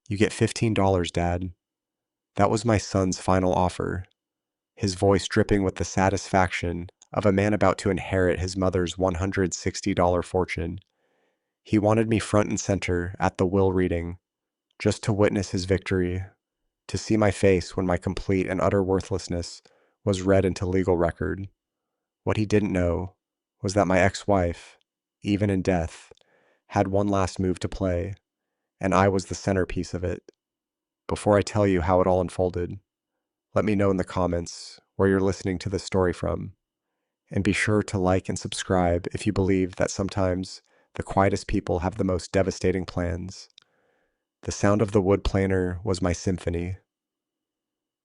You get $15, Dad. That was my son's final offer, his voice dripping with the satisfaction of a man about to inherit his mother's $160 fortune. He wanted me front and center at the will reading, just to witness his victory, to see my face when my complete and utter worthlessness was read into legal record. What he didn't know was that my ex-wife, even in death, had one last move to play, and I was the centerpiece of it. Before I tell you how it all unfolded, let me know in the comments where you're listening to this story from, and be sure to like and subscribe if you believe that sometimes the quietest people have the most devastating plans. The sound of the wood planer was my symphony.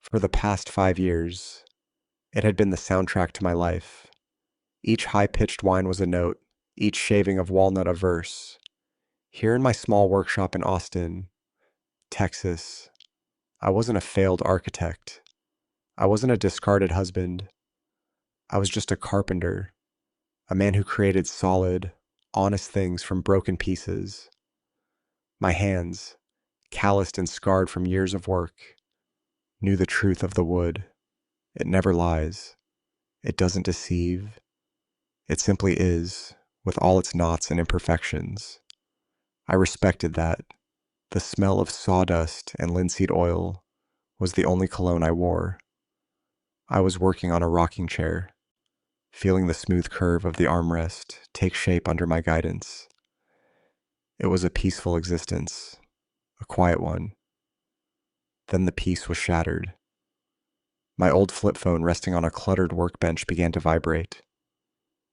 For the past 5 years, it had been the soundtrack to my life. Each high-pitched whine was a note, each shaving of walnut a verse. Here in my small workshop in Austin, Texas, I wasn't a failed architect. I wasn't a discarded husband. I was just a carpenter, a man who created solid, honest things from broken pieces. My hands, calloused and scarred from years of work, knew the truth of the wood. It never lies. It doesn't deceive. It simply is, with all its knots and imperfections. I respected that. The smell of sawdust and linseed oil was the only cologne I wore. I was working on a rocking chair, feeling the smooth curve of the armrest take shape under my guidance. It was a peaceful existence, a quiet one. Then the peace was shattered. My old flip phone resting on a cluttered workbench began to vibrate,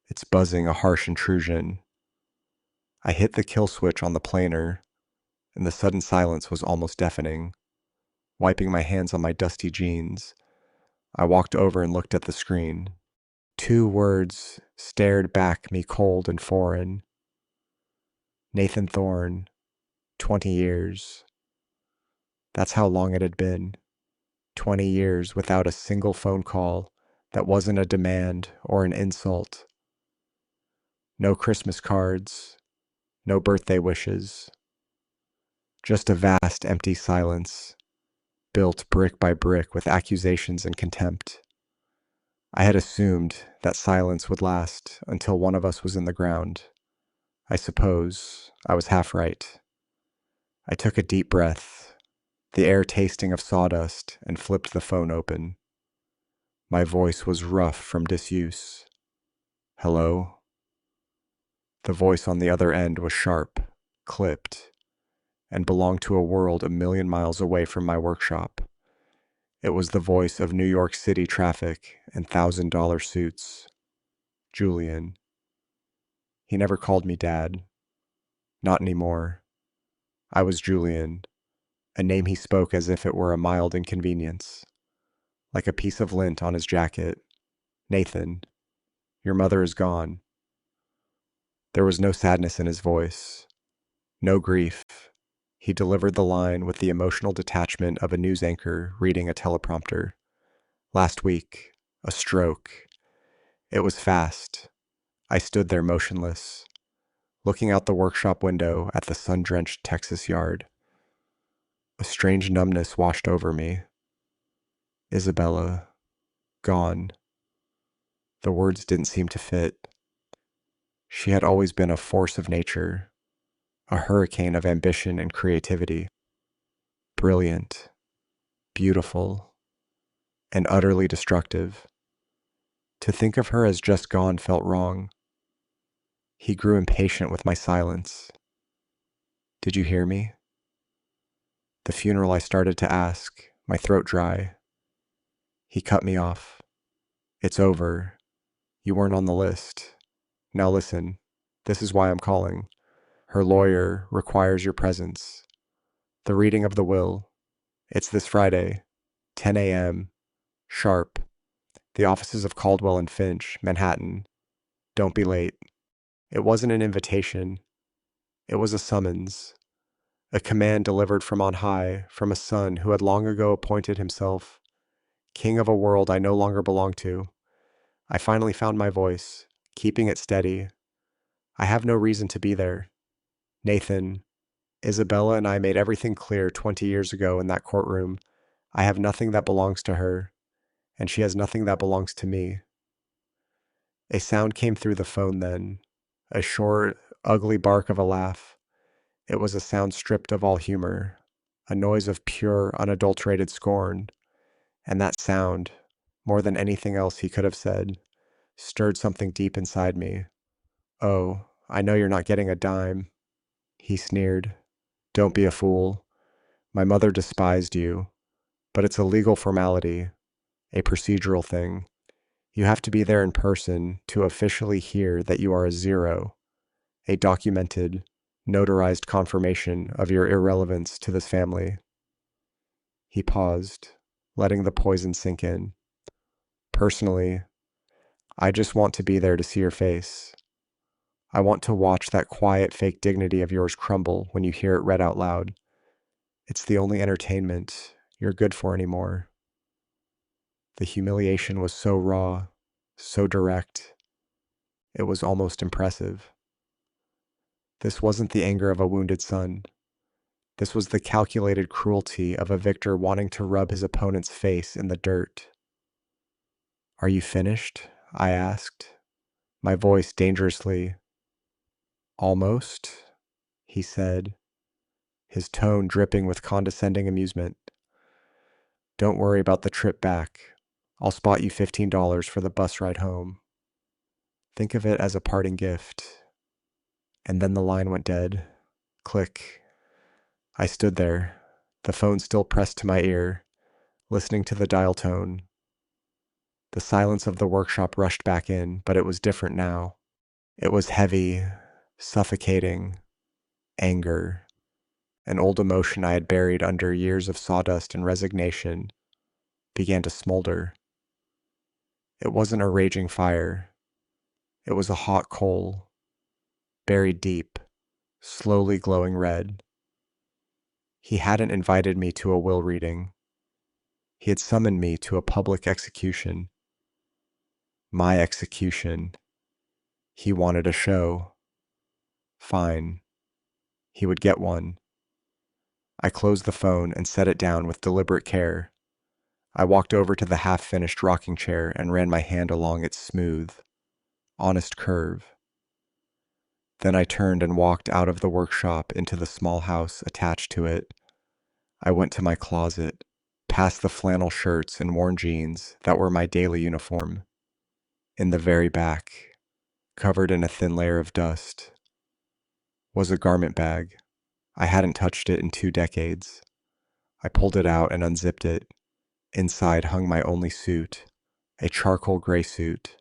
its buzzing a harsh intrusion. I hit the kill switch on the planer, and the sudden silence was almost deafening. Wiping my hands on my dusty jeans, I walked over and looked at the screen. Two words stared back me cold and foreign. Nathan Thorne, 20 years. That's how long it had been. 20 years without a single phone call that wasn't a demand or an insult. No Christmas cards, no birthday wishes. Just a vast empty silence, built brick by brick with accusations and contempt. I had assumed that silence would last until one of us was in the ground. I suppose I was half right. I took a deep breath, the air tasting of sawdust, and flipped the phone open. My voice was rough from disuse. Hello? The voice on the other end was sharp, clipped, and belonged to a world a million miles away from my workshop. It was the voice of New York City traffic and $1,000 suits. Julian. He never called me Dad. Not anymore. I was Julian, a name he spoke as if it were a mild inconvenience. Like a piece of lint on his jacket. Nathan, your mother is gone. There was no sadness in his voice, no grief. He delivered the line with the emotional detachment of a news anchor reading a teleprompter. Last week, a stroke. It was fast. I stood there motionless, looking out the workshop window at the sun-drenched Texas yard. A strange numbness washed over me. Isabella, gone. The words didn't seem to fit. She had always been a force of nature, a hurricane of ambition and creativity. Brilliant, beautiful, and utterly destructive. To think of her as just gone felt wrong. He grew impatient with my silence. Did you hear me? The funeral, I started to ask, my throat dry. He cut me off. It's over. You weren't on the list. Now listen, this is why I'm calling. Her lawyer requires your presence. The reading of the will. It's this Friday, 10 a.m., sharp. The offices of Caldwell and Finch, Manhattan. Don't be late. It wasn't an invitation. It was a summons. A command delivered from on high, from a son who had long ago appointed himself king of a world I no longer belonged to. I finally found my voice, keeping it steady. I have no reason to be there. Nathan, Isabella and I made everything clear 20 years ago in that courtroom. I have nothing that belongs to her, and she has nothing that belongs to me. A sound came through the phone then, a short, ugly bark of a laugh. It was a sound stripped of all humor, a noise of pure, unadulterated scorn, and that sound, more than anything else he could have said, stirred something deep inside me. "Oh, I know you're not getting a dime," he sneered. "Don't be a fool. My mother despised you, but it's a legal formality, a procedural thing. You have to be there in person to officially hear that you are a zero, a documented, notarized confirmation of your irrelevance to this family." He paused, letting the poison sink in. "Personally, I just want to be there to see your face. I want to watch that quiet fake dignity of yours crumble when you hear it read out loud. It's the only entertainment you're good for anymore." The humiliation was so raw, so direct, it was almost impressive. This wasn't the anger of a wounded son. This was the calculated cruelty of a victor wanting to rub his opponent's face in the dirt. "Are you finished?" I asked, my voice dangerously. "Almost," he said, his tone dripping with condescending amusement. "Don't worry about the trip back. I'll spot you $15 for the bus ride home. Think of it as a parting gift." And then the line went dead. Click. I stood there, the phone still pressed to my ear, listening to the dial tone. The silence of the workshop rushed back in, but it was different now. It was heavy, suffocating, anger, an old emotion I had buried under years of sawdust and resignation began to smolder. It wasn't a raging fire. It was a hot coal, buried deep, slowly glowing red. He hadn't invited me to a will reading. He had summoned me to a public execution. My execution. He wanted a show. Fine. He would get one. I closed the phone and set it down with deliberate care. I walked over to the half-finished rocking chair and ran my hand along its smooth, honest curve. Then I turned and walked out of the workshop into the small house attached to it. I went to my closet, past the flannel shirts and worn jeans that were my daily uniform. In the very back, covered in a thin layer of dust, was a garment bag. I hadn't touched it in 2 decades. I pulled it out and unzipped it. Inside hung my only suit, a charcoal gray suit,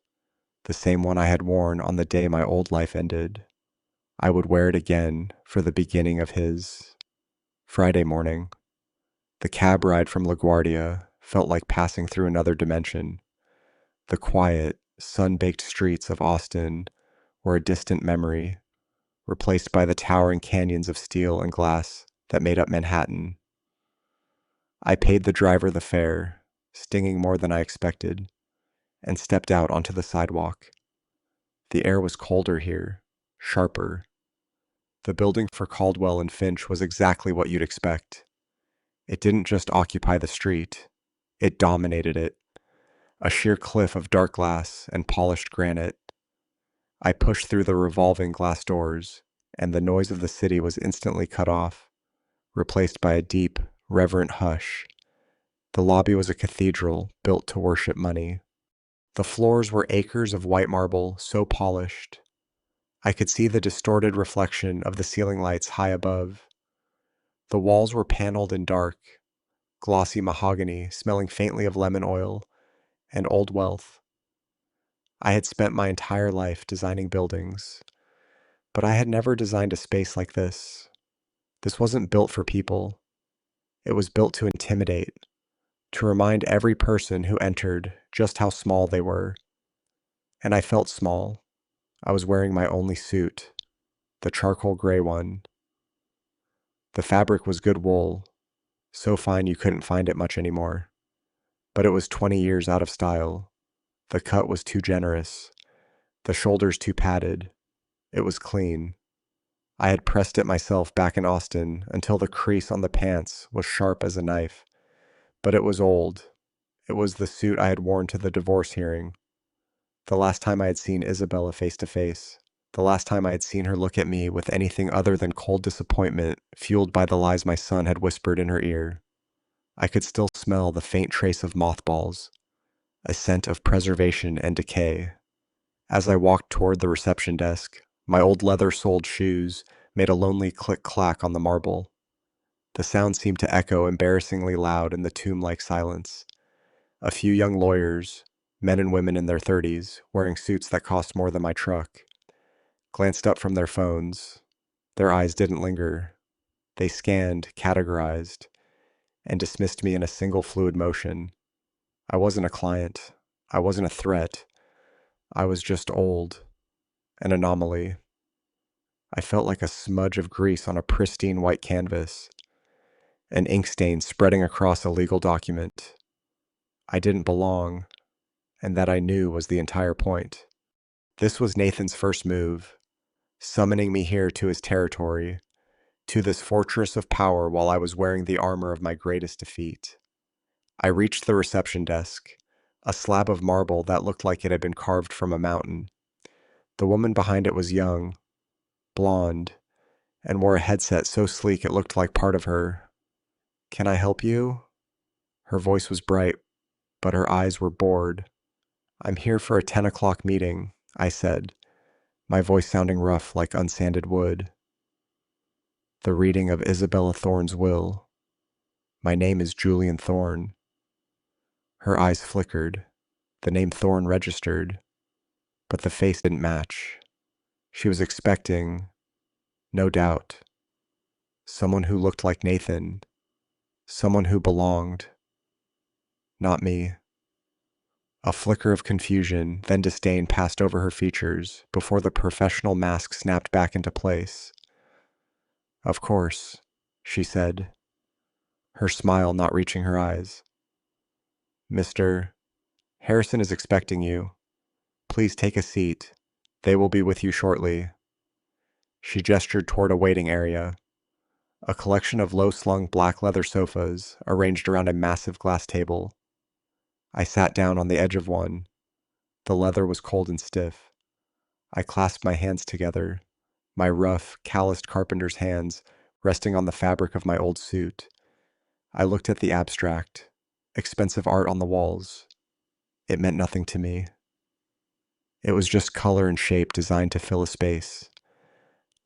the same one I had worn on the day my old life ended. I would wear it again for the beginning of his. Friday morning. The cab ride from LaGuardia felt like passing through another dimension. The quiet, sun-baked streets of Austin were a distant memory, replaced by the towering canyons of steel and glass that made up Manhattan. I paid the driver the fare, stinging more than I expected, and stepped out onto the sidewalk. The air was colder here, sharper. The building for Caldwell and Finch was exactly what you'd expect. It didn't just occupy the street, it dominated it, a sheer cliff of dark glass and polished granite. I pushed through the revolving glass doors, and the noise of the city was instantly cut off, replaced by a deep, reverent hush. The lobby was a cathedral built to worship money. The floors were acres of white marble, so polished. I could see the distorted reflection of the ceiling lights high above. The walls were paneled in dark, glossy mahogany, smelling faintly of lemon oil and old wealth. I had spent my entire life designing buildings, but I had never designed a space like this. This wasn't built for people. It was built to intimidate, to remind every person who entered just how small they were. And I felt small. I was wearing my only suit, the charcoal gray one. The fabric was good wool, so fine you couldn't find it much anymore. But it was 20 years out of style. The cut was too generous, the shoulders too padded. It was clean. I had pressed it myself back in Austin until the crease on the pants was sharp as a knife, but it was old. It was the suit I had worn to the divorce hearing, the last time I had seen Isabella face to face, the last time I had seen her look at me with anything other than cold disappointment fueled by the lies my son had whispered in her ear. I could still smell the faint trace of mothballs, a scent of preservation and decay. As I walked toward the reception desk, my old leather-soled shoes made a lonely click-clack on the marble. The sound seemed to echo embarrassingly loud in the tomb-like silence. A few young lawyers, men and women in their 30s, wearing suits that cost more than my truck, glanced up from their phones. Their eyes didn't linger. They scanned, categorized, and dismissed me in a single fluid motion. I wasn't a client. I wasn't a threat. I was just old, an anomaly. I felt like a smudge of grease on a pristine white canvas, an ink stain spreading across a legal document. I didn't belong, and that I knew was the entire point. This was Nathan's first move, summoning me here to his territory, to this fortress of power while I was wearing the armor of my greatest defeat. I reached the reception desk, a slab of marble that looked like it had been carved from a mountain. The woman behind it was young, blonde, and wore a headset so sleek it looked like part of her. "Can I help you?" Her voice was bright, but her eyes were bored. "I'm here for a 10 o'clock meeting," I said, my voice sounding rough like unsanded wood. "The reading of Isabella Thorne's will. My name is Julian Thorne." Her eyes flickered. The name Thorne registered, but the face didn't match. She was expecting, no doubt, someone who looked like Nathan, someone who belonged. Not me. A flicker of confusion, then disdain passed over her features before the professional mask snapped back into place. "Of course," she said, her smile not reaching her eyes. "Mr. Harrison is expecting you. Please take a seat. They will be with you shortly." She gestured toward a waiting area, a collection of low-slung black leather sofas arranged around a massive glass table. I sat down on the edge of one. The leather was cold and stiff. I clasped my hands together, my rough, calloused carpenter's hands resting on the fabric of my old suit. I looked at the abstract, expensive art on the walls. It meant nothing to me. It was just color and shape designed to fill a space.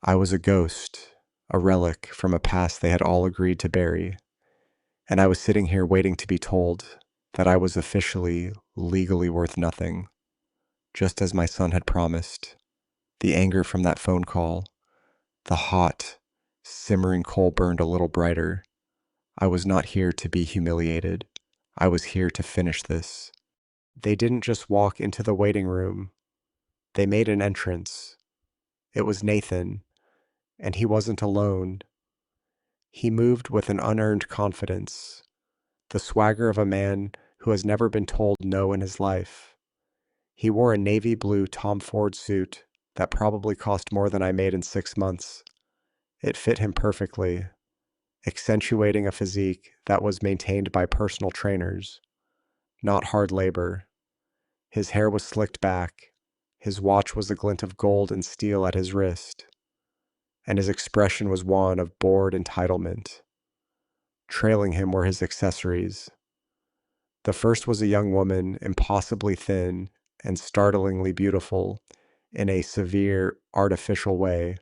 I was a ghost, a relic from a past they had all agreed to bury. And I was sitting here waiting to be told that I was officially, legally worth nothing, just as my son had promised. The anger from that phone call, the hot, simmering coal burned a little brighter. I was not here to be humiliated. I was here to finish this. They didn't just walk into the waiting room. They made an entrance. It was Nathan, and he wasn't alone. He moved with an unearned confidence, the swagger of a man who has never been told no in his life. He wore a navy blue Tom Ford suit that probably cost more than I made in 6 months. It fit him perfectly, accentuating a physique that was maintained by personal trainers, not hard labor. His hair was slicked back, his watch was a glint of gold and steel at his wrist, and his expression was one of bored entitlement. Trailing him were his accessories. The first was a young woman, impossibly thin and startlingly beautiful in a severe, artificial way.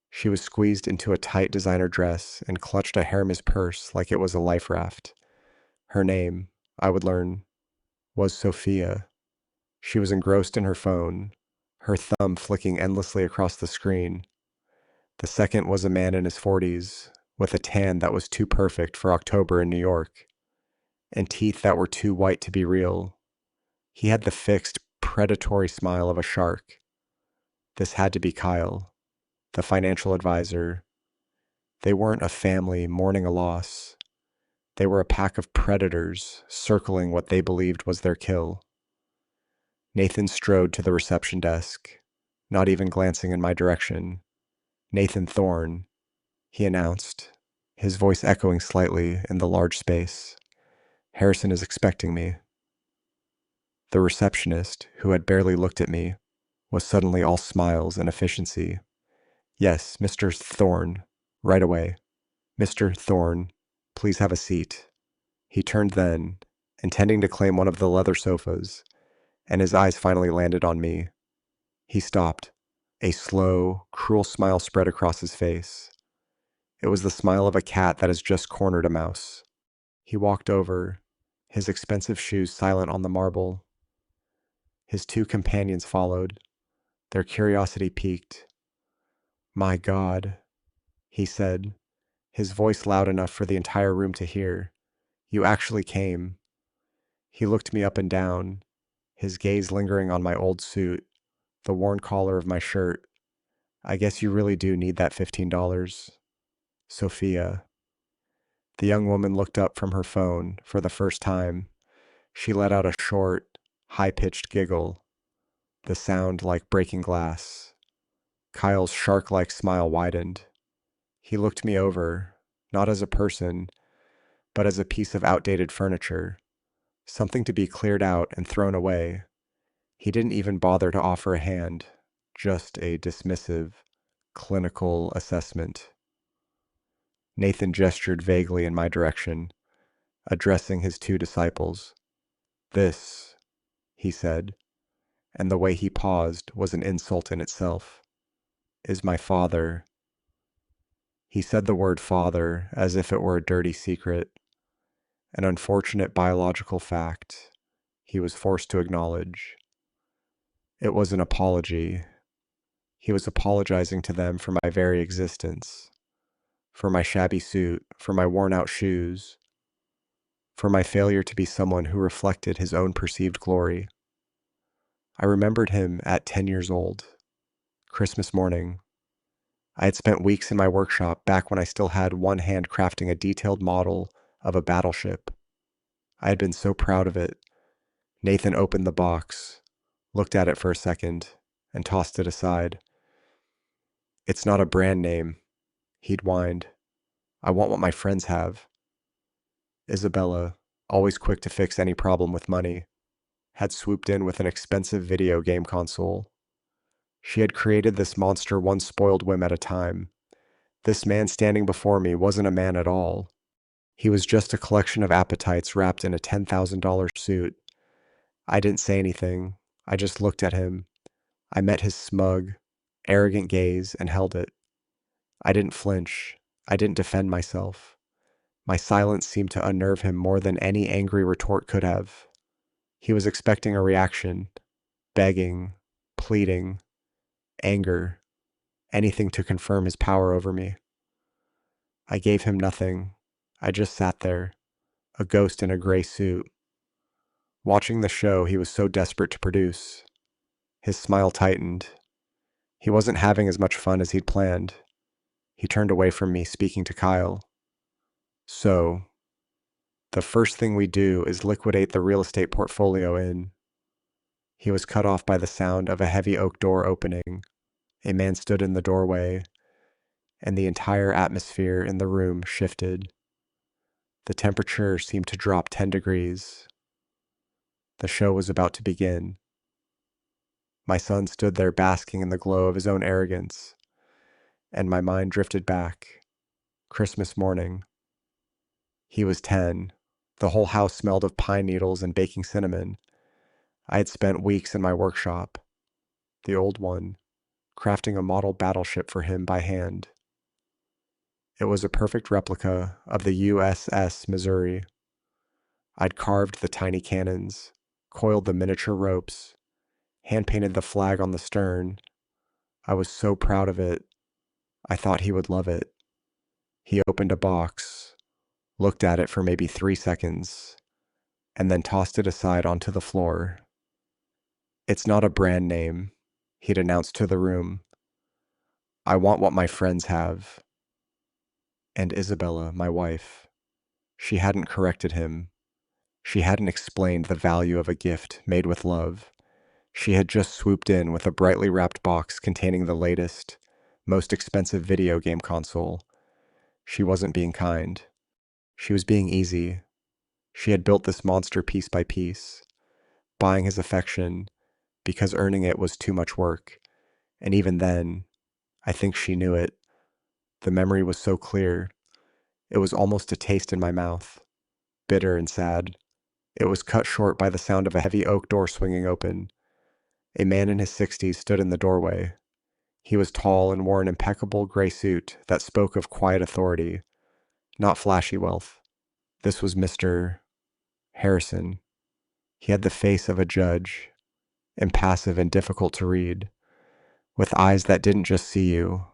She was squeezed into a tight designer dress and clutched a Hermes purse like it was a life raft. Her name, I would learn, was Sophia. She was engrossed in her phone, her thumb flicking endlessly across the screen. The second was a man in his 40s, with a tan that was too perfect for October in New York, and teeth that were too white to be real. He had the fixed, predatory smile of a shark. This had to be Kyle, the financial advisor. They weren't a family mourning a loss. They were a pack of predators circling what they believed was their kill. Nathan strode to the reception desk, not even glancing in my direction. Nathan Thorne, he announced, his voice echoing slightly in the large space. Harrison is expecting me. The receptionist, who had barely looked at me, was suddenly all smiles and efficiency. Yes, Mr. Thorne, right away. Mr. Thorne, please have a seat. He turned then, intending to claim one of the leather sofas, and his eyes finally landed on me. He stopped. A slow, cruel smile spread across his face. It was the smile of a cat that has just cornered a mouse. He walked over, his expensive shoes silent on the marble. His two companions followed, their curiosity piqued. "My God," he said, his voice loud enough for the entire room to hear. "You actually came." He looked me up and down, his gaze lingering on my old suit, the worn collar of my shirt. "I guess you really do need that $15. Sophia." The young woman looked up from her phone for the first time. She let out a short, high-pitched giggle, the sound like breaking glass. Kyle's shark-like smile widened. He looked me over, not as a person, but as a piece of outdated furniture, something to be cleared out and thrown away. He didn't even bother to offer a hand, just a dismissive, clinical assessment. Nathan gestured vaguely in my direction, addressing his two disciples. "This," he said, and the way he paused was an insult in itself, "is my father." He said the word father as if it were a dirty secret, an unfortunate biological fact he was forced to acknowledge. It was an apology. He was apologizing to them for my very existence, for my shabby suit, for my worn-out shoes, for my failure to be someone who reflected his own perceived glory. I remembered him at 10 years old, Christmas morning. I had spent weeks in my workshop back when I still had one hand crafting a detailed model of a battleship. I had been so proud of it. Nathan opened the box, looked at it for a second, and tossed it aside. "It's not a brand name," he'd whined. "I want what my friends have." Isabella, always quick to fix any problem with money, had swooped in with an expensive video game console. She had created this monster one spoiled whim at a time. This man standing before me wasn't a man at all. He was just a collection of appetites wrapped in a $10,000 suit. I didn't say anything. I just looked at him. I met his smug, arrogant gaze and held it. I didn't flinch. I didn't defend myself. My silence seemed to unnerve him more than any angry retort could have. He was expecting a reaction, begging, pleading, anger, anything to confirm his power over me. I gave him nothing. I just sat there, a ghost in a gray suit, watching the show he was so desperate to produce. His smile tightened. He wasn't having as much fun as he'd planned. He turned away from me, speaking to Kyle. "So, the first thing we do is liquidate the real estate portfolio in." He was cut off by the sound of a heavy oak door opening. A man stood in the doorway, and the entire atmosphere in the room shifted. The temperature seemed to drop 10 degrees. The show was about to begin. My son stood there basking in the glow of his own arrogance, and my mind drifted back. Christmas morning. He was 10. The whole house smelled of pine needles and baking cinnamon. I had spent weeks in my workshop, the old one, crafting a model battleship for him by hand. It was a perfect replica of the USS Missouri. I'd carved the tiny cannons, coiled the miniature ropes, hand-painted the flag on the stern. I was so proud of it. I thought he would love it. He opened a box, looked at it for maybe 3 seconds, and then tossed it aside onto the floor. "It's not a brand name," he'd announced to the room. "I want what my friends have." And Isabella, my wife, she hadn't corrected him. She hadn't explained the value of a gift made with love. She had just swooped in with a brightly wrapped box containing the latest, most expensive video game console. She wasn't being kind. She was being easy. She had built this monster piece by piece, buying his affection because earning it was too much work. And even then, I think she knew it. The memory was so clear. It was almost a taste in my mouth, bitter and sad. It was cut short by the sound of a heavy oak door swinging open. A man in his 60s stood in the doorway. He was tall and wore an impeccable gray suit that spoke of quiet authority, not flashy wealth. This was Mr. Harrison. He had the face of a judge, impassive and difficult to read, with eyes that didn't just see you,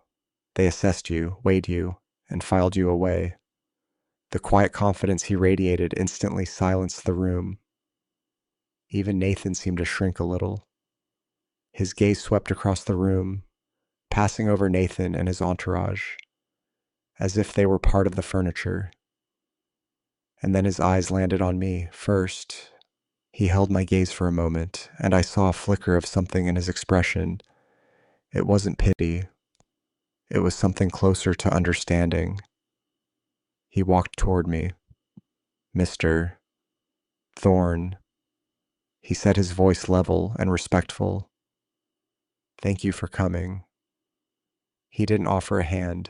they assessed you, weighed you, and filed you away. The quiet confidence he radiated instantly silenced the room. Even Nathan seemed to shrink a little. His gaze swept across the room, passing over Nathan and his entourage, as if they were part of the furniture. And then his eyes landed on me first. He held my gaze for a moment, and I saw a flicker of something in his expression. It wasn't pity. It was something closer to understanding. He walked toward me. Mr. Thorne, he said, his voice level and respectful. Thank you for coming. He didn't offer a hand,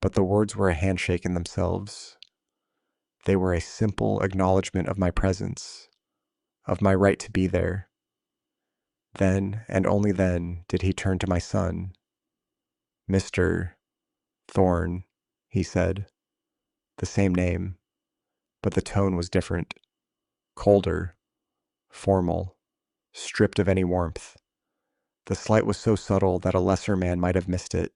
but the words were a handshake in themselves. They were a simple acknowledgement of my presence, of my right to be there. Then, and only then, did he turn to my son. Mr. Thorne, he said. The same name, but the tone was different. Colder, formal, stripped of any warmth. The slight was so subtle that a lesser man might have missed it.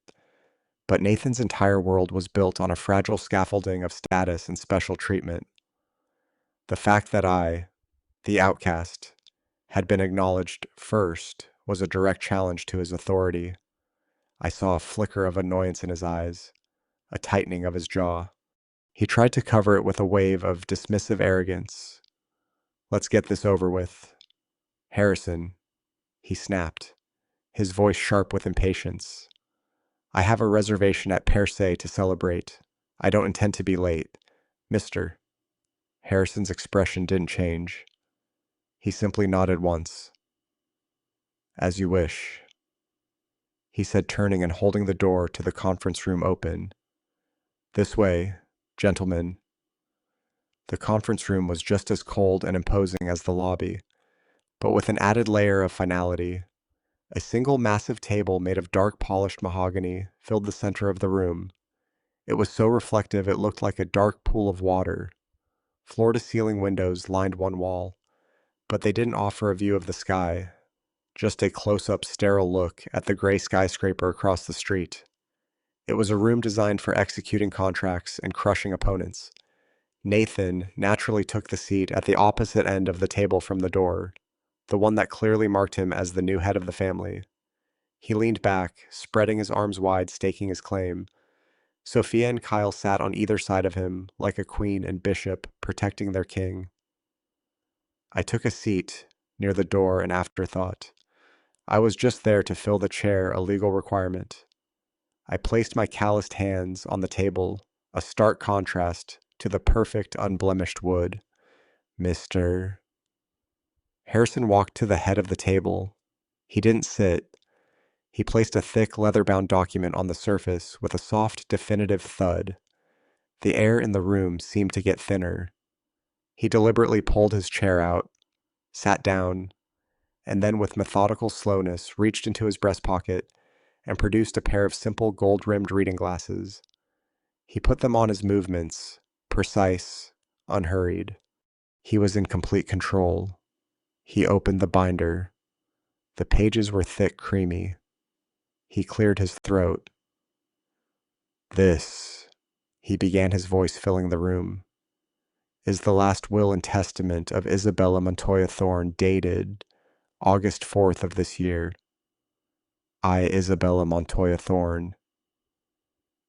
But Nathan's entire world was built on a fragile scaffolding of status and special treatment. The fact that I, the outcast, had been acknowledged first was a direct challenge to his authority. I saw a flicker of annoyance in his eyes, a tightening of his jaw. He tried to cover it with a wave of dismissive arrogance. Let's get this over with. Harrison, he snapped, his voice sharp with impatience. I have a reservation at Per Se to celebrate. I don't intend to be late. Mister. Harrison's expression didn't change. He simply nodded once. As you wish, he said, turning and holding the door to the conference room open. This way, gentlemen. The conference room was just as cold and imposing as the lobby, but with an added layer of finality. A single massive table made of dark polished mahogany filled the center of the room. It was so reflective it looked like a dark pool of water. Floor-to-ceiling windows lined one wall, but they didn't offer a view of the sky, just a close-up sterile look at the gray skyscraper across the street. It was a room designed for executing contracts and crushing opponents. Nathan naturally took the seat at the opposite end of the table from the door, the one that clearly marked him as the new head of the family. He leaned back, spreading his arms wide, staking his claim. Sophia and Kyle sat on either side of him, like a queen and bishop protecting their king. I took a seat near the door, an afterthought. I was just there to fill the chair, a legal requirement. I placed my calloused hands on the table, a stark contrast to the perfect, unblemished wood. Mr. Harrison walked to the head of the table. He didn't sit. He placed a thick, leather-bound document on the surface with a soft, definitive thud. The air in the room seemed to get thinner. He deliberately pulled his chair out, sat down, and then with methodical slowness reached into his breast pocket and produced a pair of simple gold-rimmed reading glasses. He put them on his movements, precise, unhurried. He was in complete control. He opened the binder. The pages were thick, creamy. He cleared his throat. This, he began, his voice filling the room, is the last will and testament of Isabella Montoya Thorne, dated August 4th of this year. I, Isabella Montoya Thorne.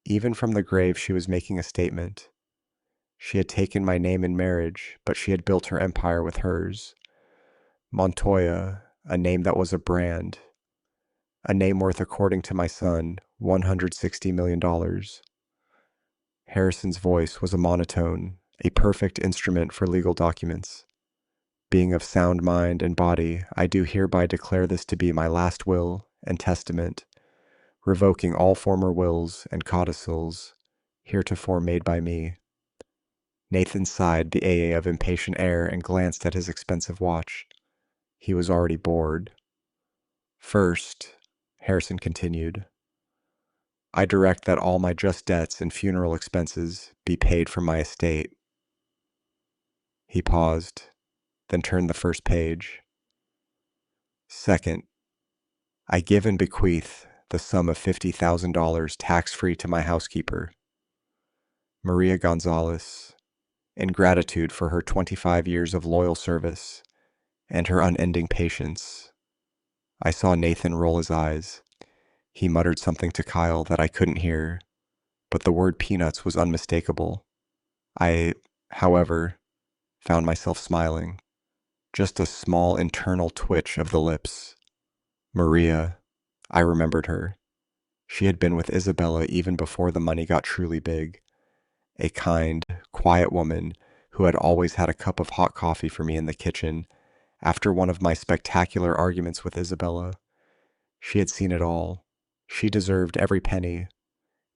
Even from the grave, she was making a statement. She had taken my name in marriage, but she had built her empire with hers. Montoya, a name that was a brand. A name worth, according to my son, $160 million. Harrison's voice was a monotone, a perfect instrument for legal documents. Being of sound mind and body, I do hereby declare this to be my last will and testament, revoking all former wills and codicils heretofore made by me. Nathan sighed the AA of impatient air and glanced at his expensive watch. He was already bored. First, Harrison continued, I direct that all my just debts and funeral expenses be paid from my estate. He paused, then turned the first page. Second, I give and bequeath the sum of $50,000 tax-free to my housekeeper, Maria Gonzalez, in gratitude for her 25 years of loyal service and her unending patience. I saw Nathan roll his eyes. He muttered something to Kyle that I couldn't hear, but the word peanuts was unmistakable. I, however, found myself smiling, just a small internal twitch of the lips. Maria, I remembered her. She had been with Isabella even before the money got truly big. A kind, quiet woman who had always had a cup of hot coffee for me in the kitchen after one of my spectacular arguments with Isabella. She had seen it all. She deserved every penny.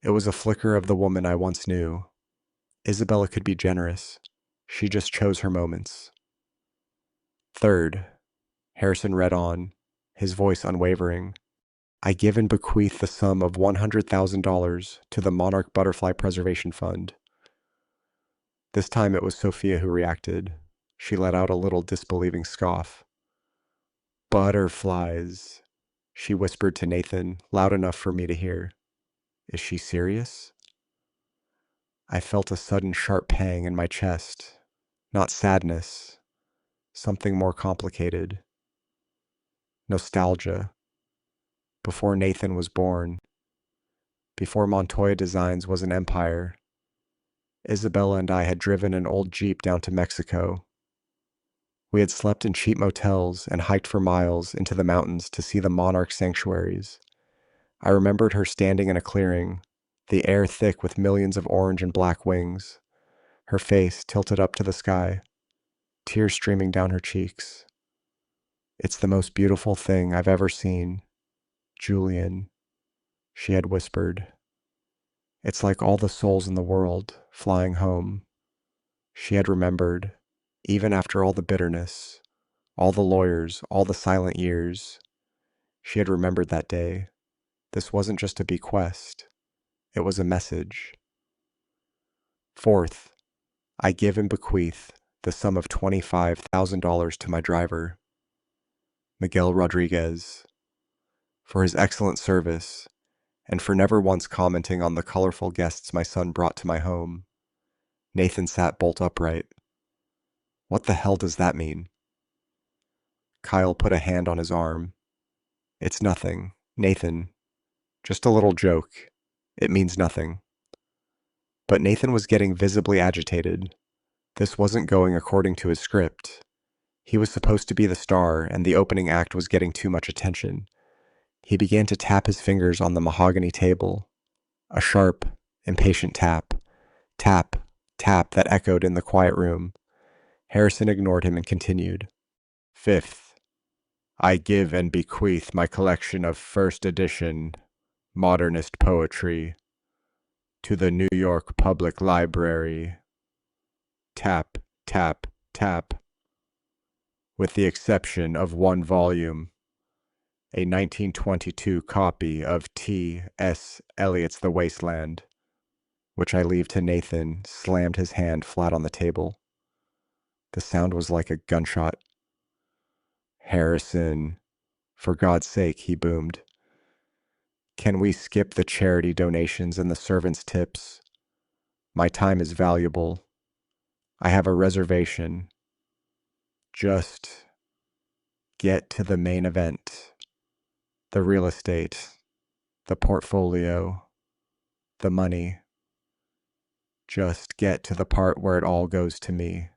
It was a flicker of the woman I once knew. Isabella could be generous. She just chose her moments. Third, Harrison read on, his voice unwavering. I give and bequeath the sum of $100,000 to the Monarch Butterfly Preservation Fund. This time it was Sophia who reacted. She let out a little disbelieving scoff. Butterflies, she whispered to Nathan, loud enough for me to hear. Is she serious? I felt a sudden sharp pang in my chest. Not sadness, something more complicated. Nostalgia. Before Nathan was born, before Montoya Designs was an empire, Isabella and I had driven an old Jeep down to Mexico. We had slept in cheap motels and hiked for miles into the mountains to see the monarch sanctuaries. I remembered her standing in a clearing, the air thick with millions of orange and black wings, her face tilted up to the sky, tears streaming down her cheeks. It's the most beautiful thing I've ever seen, Julian, she had whispered. It's like all the souls in the world flying home. She had remembered, even after all the bitterness, all the lawyers, all the silent years. She had remembered that day. This wasn't just a bequest. It was a message. Fourth, I give and bequeath the sum of $25,000 to my driver, Miguel Rodriguez, for his excellent service and for never once commenting on the colorful guests my son brought to my home. Nathan sat bolt upright. What the hell does that mean? Kyle put a hand on his arm. It's nothing, Nathan. Just a little joke. It means nothing. But Nathan was getting visibly agitated. This wasn't going according to his script. He was supposed to be the star, and the opening act was getting too much attention. He began to tap his fingers on the mahogany table. A sharp, impatient tap. Tap, tap that echoed in the quiet room. Harrison ignored him and continued. Fifth, I give and bequeath my collection of first edition modernist poetry to the New York Public Library. Tap, tap, tap. With the exception of one volume, a 1922 copy of T.S. Eliot's The Wasteland, which I leave to Nathan, slammed his hand flat on the table. The sound was like a gunshot. Harrison, for God's sake, he boomed. Can we skip the charity donations and the servants' tips? My time is valuable. I have a reservation. Just get to the main event. The real estate, the portfolio, the money. Just get to the part where it all goes to me.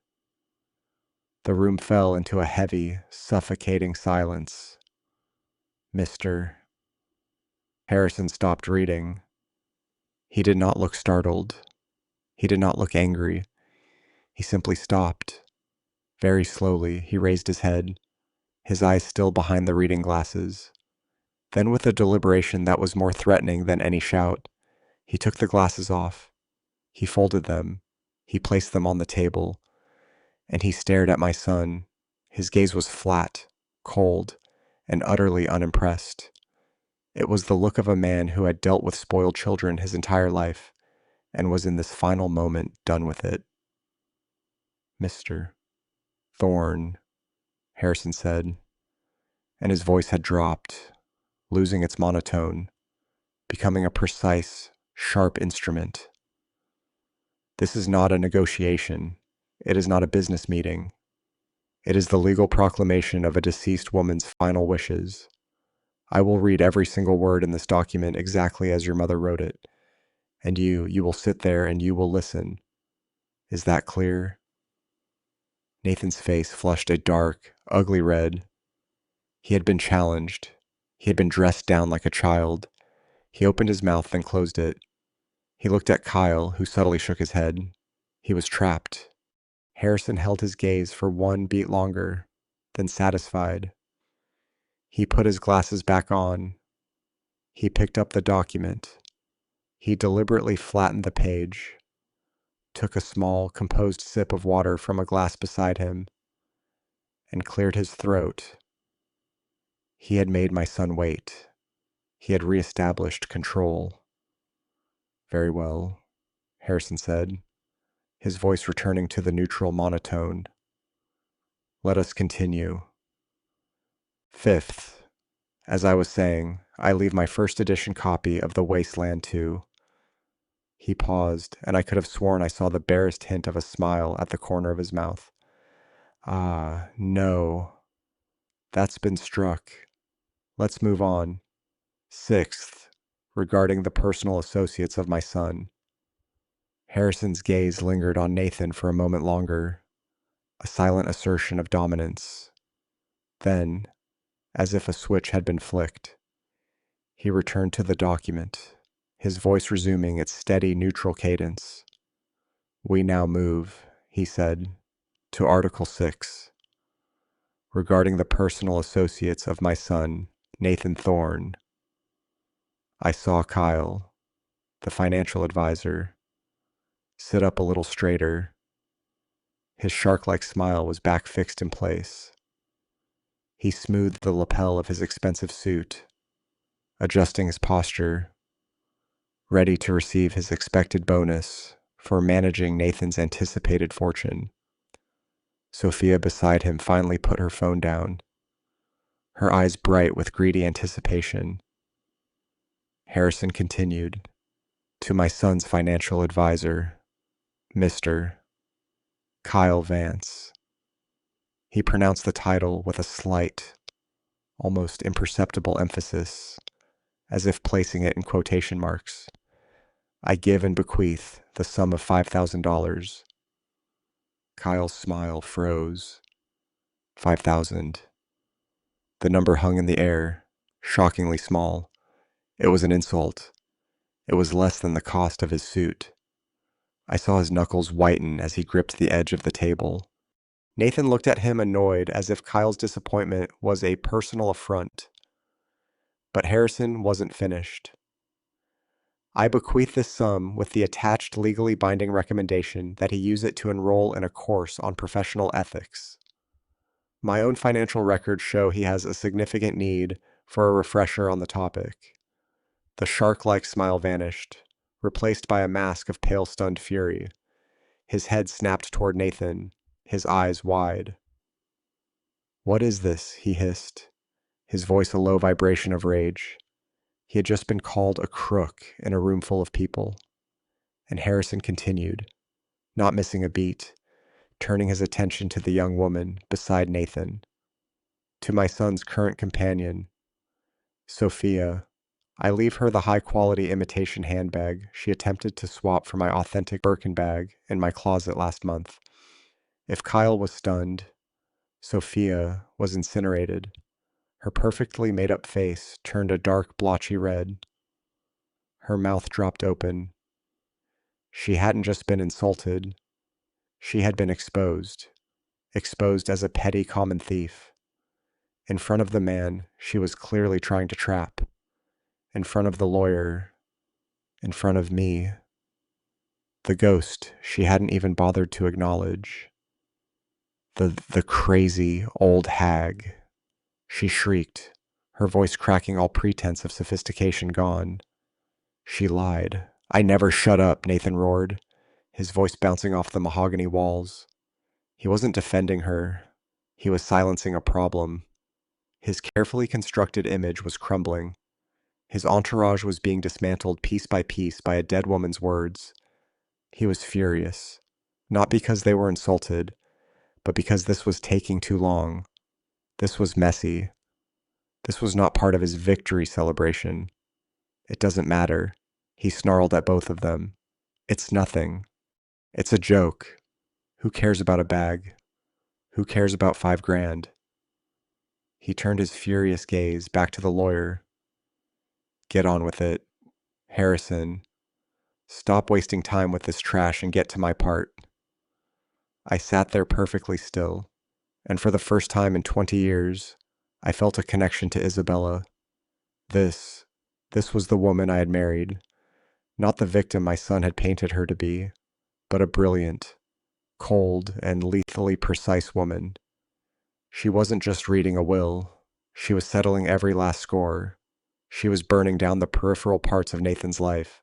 The room fell into a heavy, suffocating silence. Mr. Harrison stopped reading. He did not look startled. He did not look angry. He simply stopped. Very slowly, he raised his head, his eyes still behind the reading glasses. Then, with a deliberation that was more threatening than any shout, he took the glasses off. He folded them. He placed them on the table. And he stared at my son. His gaze was flat, cold, and utterly unimpressed. It was the look of a man who had dealt with spoiled children his entire life and was in this final moment done with it. Mr. Thorne, Harrison said, and his voice had dropped, losing its monotone, becoming a precise, sharp instrument. This is not a negotiation. It is not a business meeting. It is the legal proclamation of a deceased woman's final wishes. I will read every single word in this document exactly as your mother wrote it, and you will sit there and you will listen. Is that clear? Nathan's face flushed a dark, ugly red. He had been challenged. He had been dressed down like a child. He opened his mouth, then closed it. He looked at Kyle, who subtly shook his head. He was trapped. Harrison held his gaze for one beat longer, then satisfied. He put his glasses back on. He picked up the document. He deliberately flattened the page, took a small, composed sip of water from a glass beside him, and cleared his throat. He had made my son wait. He had reestablished control. Very well, Harrison said, his voice returning to the neutral monotone. Let us continue. Fifth, as I was saying, I leave my first edition copy of The Wasteland 2. He paused, and I could have sworn I saw the barest hint of a smile at the corner of his mouth. Ah, no. That's been struck. Let's move on. Sixth, regarding the personal associates of my son. Harrison's gaze lingered on Nathan for a moment longer, a silent assertion of dominance. Then, as if a switch had been flicked, he returned to the document, his voice resuming its steady, neutral cadence. We now move, he said, to Article 6, regarding the personal associates of my son, Nathan Thorne. I saw Kyle, the financial advisor, sit up a little straighter. His shark-like smile was back fixed in place. He smoothed the lapel of his expensive suit, adjusting his posture, ready to receive his expected bonus for managing Nathan's anticipated fortune. Sophia beside him finally put her phone down, her eyes bright with greedy anticipation. Harrison continued, to my son's financial advisor, Mr. Kyle Vance. He pronounced the title with a slight, almost imperceptible emphasis, as if placing it in quotation marks. I give and bequeath the sum of $5,000. Kyle's smile froze. 5,000. The number hung in the air, shockingly small. It was an insult. It was less than the cost of his suit. I saw his knuckles whiten as he gripped the edge of the table. Nathan looked at him annoyed, as if Kyle's disappointment was a personal affront. But Harrison wasn't finished. I bequeath this sum with the attached legally binding recommendation that he use it to enroll in a course on professional ethics. My own financial records show he has a significant need for a refresher on the topic. The shark-like smile vanished, replaced by a mask of pale, stunned fury. His head snapped toward Nathan, his eyes wide. What is this? He hissed, his voice a low vibration of rage. He had just been called a crook in a room full of people. And Harrison continued, not missing a beat, turning his attention to the young woman beside Nathan. To my son's current companion, Sophia, I leave her the high-quality imitation handbag she attempted to swap for my authentic Birkin bag in my closet last month. If Kyle was stunned, Sophia was incinerated. Her perfectly made-up face turned a dark, blotchy red. Her mouth dropped open. She hadn't just been insulted, she had been exposed. Exposed as a petty common thief. In front of the man she was clearly trying to trap. In front of the lawyer. In front of me. The ghost she hadn't even bothered to acknowledge. The crazy old hag. She shrieked, her voice cracking, all pretense of sophistication gone. She lied. I never shut up, Nathan roared, his voice bouncing off the mahogany walls. He wasn't defending her. He was silencing a problem. His carefully constructed image was crumbling. His entourage was being dismantled piece by piece by a dead woman's words. He was furious, not because they were insulted, but because this was taking too long. This was messy. This was not part of his victory celebration. It doesn't matter. He snarled at both of them. It's nothing. It's a joke. Who cares about a bag? Who cares about $5,000? He turned his furious gaze back to the lawyer. Get on with it. Harrison, stop wasting time with this trash and get to my part. I sat there perfectly still, and for the first time in 20 years, I felt a connection to Isabella. This was the woman I had married, not the victim my son had painted her to be, but a brilliant, cold, and lethally precise woman. She wasn't just reading a will, she was settling every last score. She was burning down the peripheral parts of Nathan's life,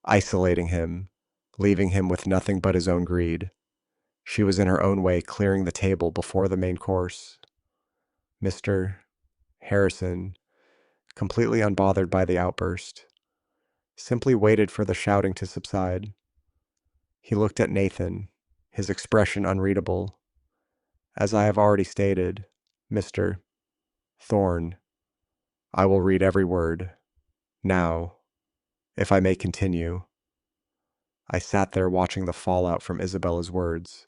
isolating him, leaving him with nothing but his own greed. She was in her own way clearing the table before the main course. Mr. Harrison, completely unbothered by the outburst, simply waited for the shouting to subside. He looked at Nathan, his expression unreadable. As I have already stated, Mr. Thorne, I will read every word. Now, if I may continue. I sat there watching the fallout from Isabella's words.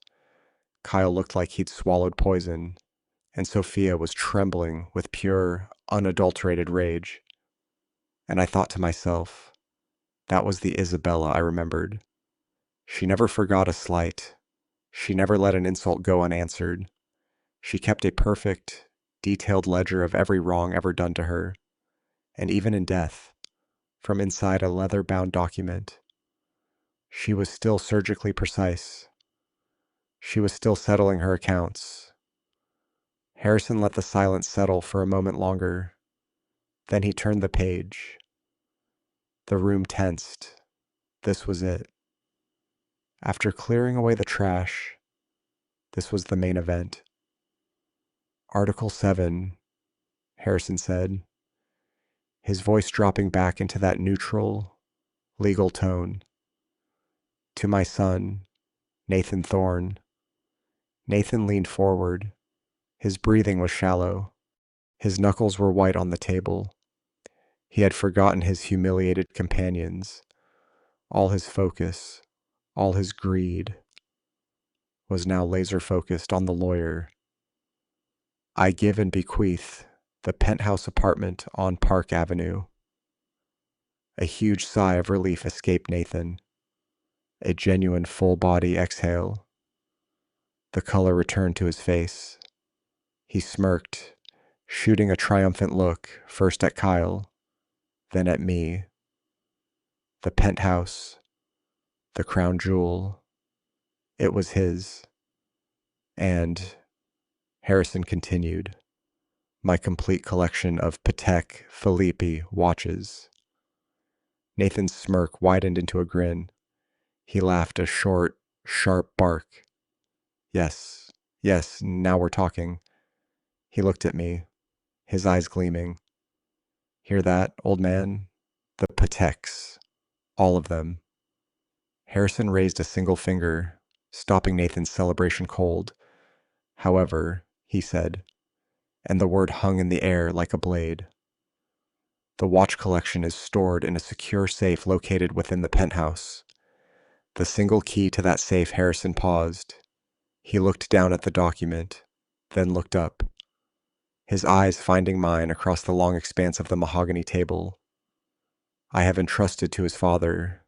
Kyle looked like he'd swallowed poison, and Sophia was trembling with pure, unadulterated rage. And I thought to myself, that was the Isabella I remembered. She never forgot a slight. She never let an insult go unanswered. She kept a perfect, detailed ledger of every wrong ever done to her, and even in death, from inside a leather-bound document. She was still surgically precise. She was still settling her accounts. Harrison let the silence settle for a moment longer. Then he turned the page. The room tensed. This was it. After clearing away the trash, this was the main event. Article 7, Harrison said, his voice dropping back into that neutral, legal tone. To my son, Nathan Thorne. Nathan leaned forward. His breathing was shallow. His knuckles were white on the table. He had forgotten his humiliated companions. All his focus, all his greed, was now laser-focused on the lawyer. I give and bequeath the penthouse apartment on Park Avenue. A huge sigh of relief escaped Nathan. A genuine full-body exhale. The color returned to his face. He smirked, shooting a triumphant look first at Kyle, then at me. The penthouse, the crown jewel, it was his. And, Harrison continued, my complete collection of Patek Philippe watches. Nathan's smirk widened into a grin. He laughed a short, sharp bark. Yes, yes, now we're talking. He looked at me, his eyes gleaming. Hear that, old man? The Pateks. All of them. Harrison raised a single finger, stopping Nathan's celebration cold. However, he said, and the word hung in the air like a blade. The watch collection is stored in a secure safe located within the penthouse. The single key to that safe. Harrison paused. He looked down at the document, then looked up, his eyes finding mine across the long expanse of the mahogany table. I have entrusted to his father,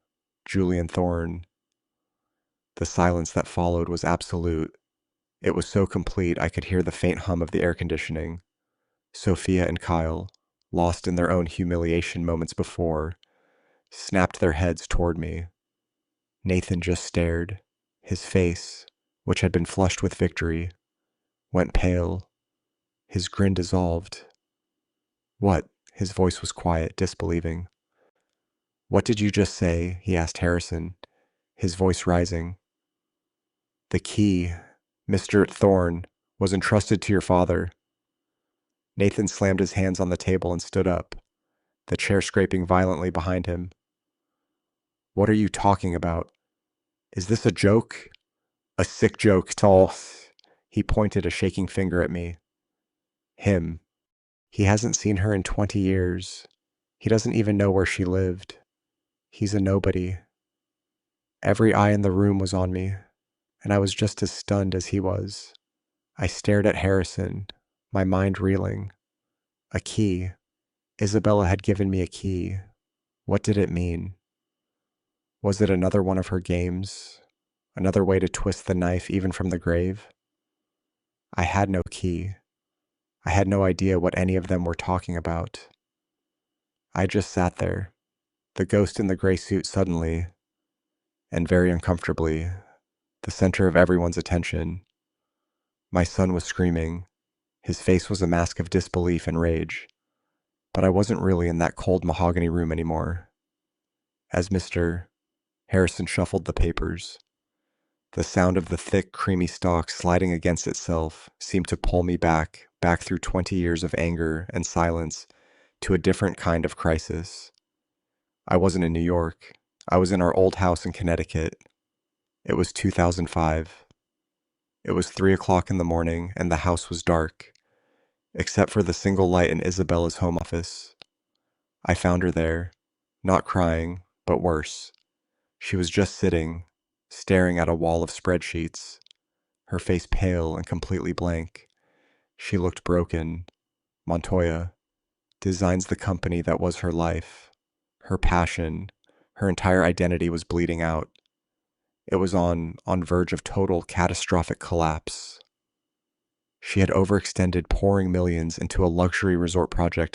Julian Thorne. The silence that followed was absolute. It was so complete I could hear the faint hum of the air conditioning. Sophia and Kyle, lost in their own humiliation moments before, snapped their heads toward me. Nathan just stared. His face, which had been flushed with victory, went pale. His grin dissolved. What? His voice was quiet, disbelieving. What did you just say? He asked Harrison, his voice rising. The key, Mr. Thorne, was entrusted to your father. Nathan slammed his hands on the table and stood up, the chair scraping violently behind him. What are you talking about? Is this a joke? A sick joke, Tall. He pointed a shaking finger at me. Him. He hasn't seen her in 20 years. He doesn't even know where she lived. He's a nobody. Every eye in the room was on me, and I was just as stunned as he was. I stared at Harrison, my mind reeling. A key. Isabella had given me a key. What did it mean? Was it another one of her games? Another way to twist the knife even from the grave? I had no key. I had no idea what any of them were talking about. I just sat there, the ghost in the gray suit suddenly, and very uncomfortably, the center of everyone's attention. My son was screaming. His face was a mask of disbelief and rage. But I wasn't really in that cold mahogany room anymore. As Mr. Harrison shuffled the papers, the sound of the thick, creamy stalk sliding against itself seemed to pull me back through 20 years of anger and silence to a different kind of crisis. I wasn't in New York. I was in our old house in Connecticut. It was 2005. It was 3 o'clock in the morning and the house was dark, except for the single light in Isabella's home office. I found her there, not crying, but worse. She was just sitting, staring at a wall of spreadsheets, her face pale and completely blank. She looked broken. Montoya designs the company that was her life, her passion, her entire identity was bleeding out. It was on verge of total catastrophic collapse. She had overextended, pouring millions into a luxury resort project